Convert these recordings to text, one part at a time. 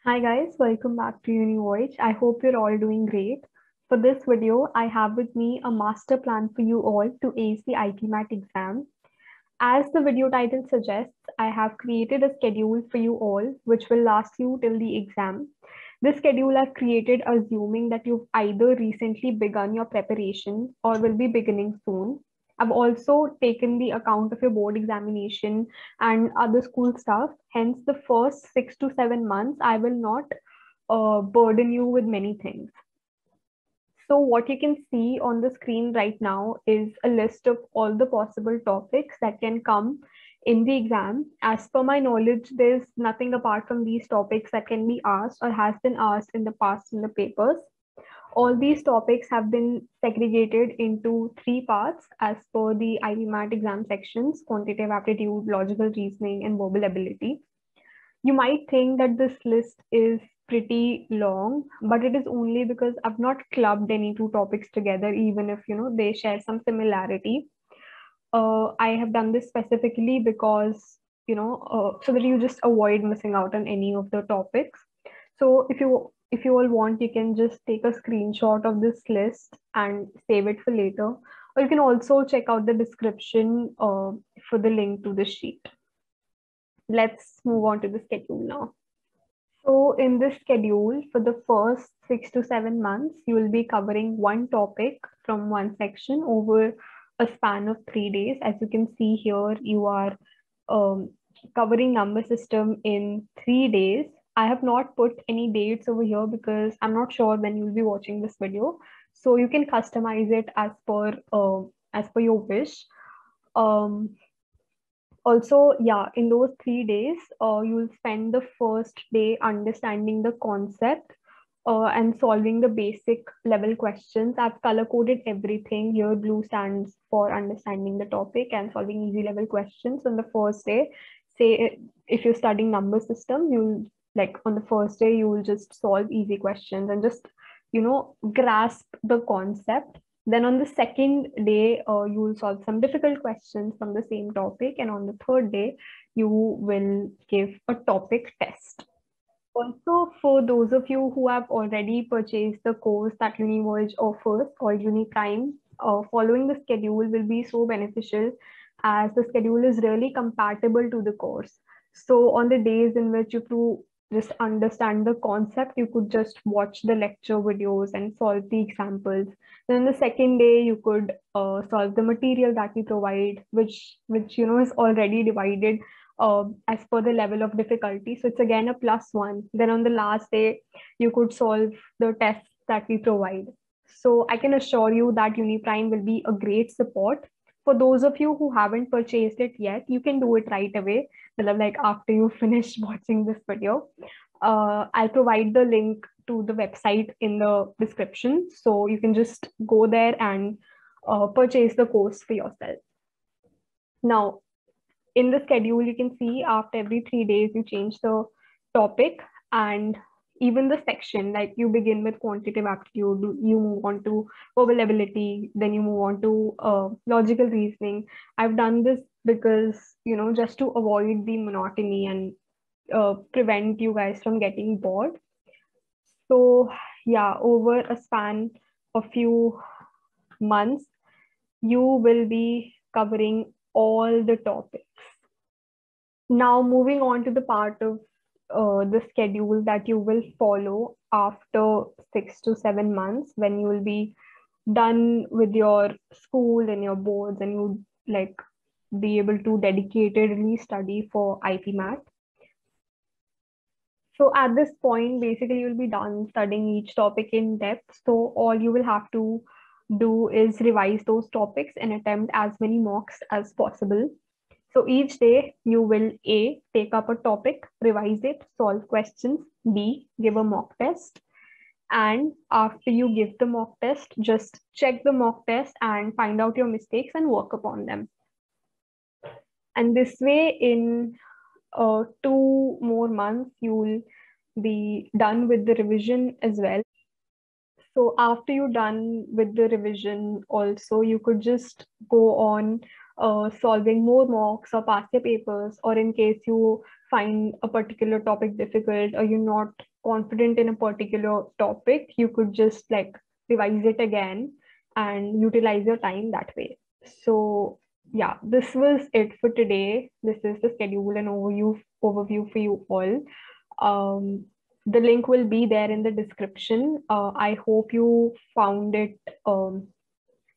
Hi guys, welcome back to UniVoyage. I hope you're all doing great. For this video, I have with me a master plan for you all to ace the ITMAT exam. As the video title suggests, I have created a schedule for you all which will last you till the exam. This schedule I've created assuming that you've either recently begun your preparation or will be beginning soon. I've also taken the account of your board examination and other school stuff. Hence, the first 6 to 7 months, I will not burden you with many things. So what you can see on the screen right now is a list of all the possible topics that can come in the exam. As per my knowledge, there's nothing apart from these topics that can be asked or has been asked in the past in the papers. All these topics have been segregated into three parts as per the IBMAT exam sections: quantitative aptitude, logical reasoning, and verbal ability. You might think that this list is pretty long, but it is only because I've not clubbed any two topics together, even if they share some similarity. I have done this specifically because so that you just avoid missing out on any of the topics. So if you all want, you can just take a screenshot of this list and save it for later, or you can also check out the description for the link to the sheet. Let's move on to the schedule now. So in this schedule, for the first 6 to 7 months, you will be covering one topic from one section over a span of 3 days. As you can see here, you are um, covering number system in 3 days. I have not put any dates over here because I'm not sure when you'll be watching this video. So you can customize it as per your wish. Um, Also, yeah, in those 3 days, you'll spend the first day understanding the concept and solving the basic level questions. I've color coded everything here. Blue stands for understanding the topic and solving easy level questions on the first day. Say if you're studying number system, you'll like on the first day, you will just solve easy questions and just, grasp the concept. Then on the second day, you will solve some difficult questions from the same topic. And on the third day, you will give a topic test. Also, for those of you who have already purchased the course that UniVoyage offers called UniPrime, following the schedule will be so beneficial as the schedule is really compatible to the course. So on the days in which you to just understand the concept, you could just watch the lecture videos and solve the examples. Then the second day, you could solve the material that we provide, which is already divided as per the level of difficulty. So it's again a +1. Then on the last day, you could solve the tests that we provide. So I can assure you that UniPrime will be a great support. For those of you who haven't purchased it yet, you can do it right away. Like after you finish watching this video, I'll provide the link to the website in the description. So you can just go there and purchase the course for yourself. Now, in the schedule, you can see after every 3 days, you change the topic and even the section. Like you begin with quantitative aptitude, you move on to verbal ability, then you move on to logical reasoning. I've done this because, just to avoid the monotony and prevent you guys from getting bored. So, yeah, over a span of few months, you will be covering all the topics. Now, moving on to the part of the schedule that you will follow after 6 to 7 months when you will be done with your school and your boards and you like be able to dedicatedly study for IPMAT. So at this point, basically, you'll be done studying each topic in depth. So all you will have to do is revise those topics and attempt as many mocks as possible. So each day you will A, take up a topic, revise it, solve questions, B, give a mock test. And after you give the mock test, just check the mock test and find out your mistakes and work upon them. And this way, in 2 more months, you'll be done with the revision as well. So after you're done with the revision, also you could just go on solving more mocks or past year papers, or in case you find a particular topic difficult or you're not confident in a particular topic, you could just like revise it again and utilize your time that way. So yeah, this was it for today. This is the schedule and overview for you all. The link will be there in the description. I hope you found it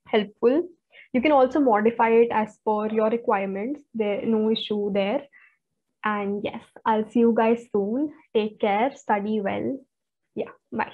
helpful. You can also modify it as per your requirements. There no issue there. And yes, I'll see you guys soon. Take care, study well. Yeah, bye.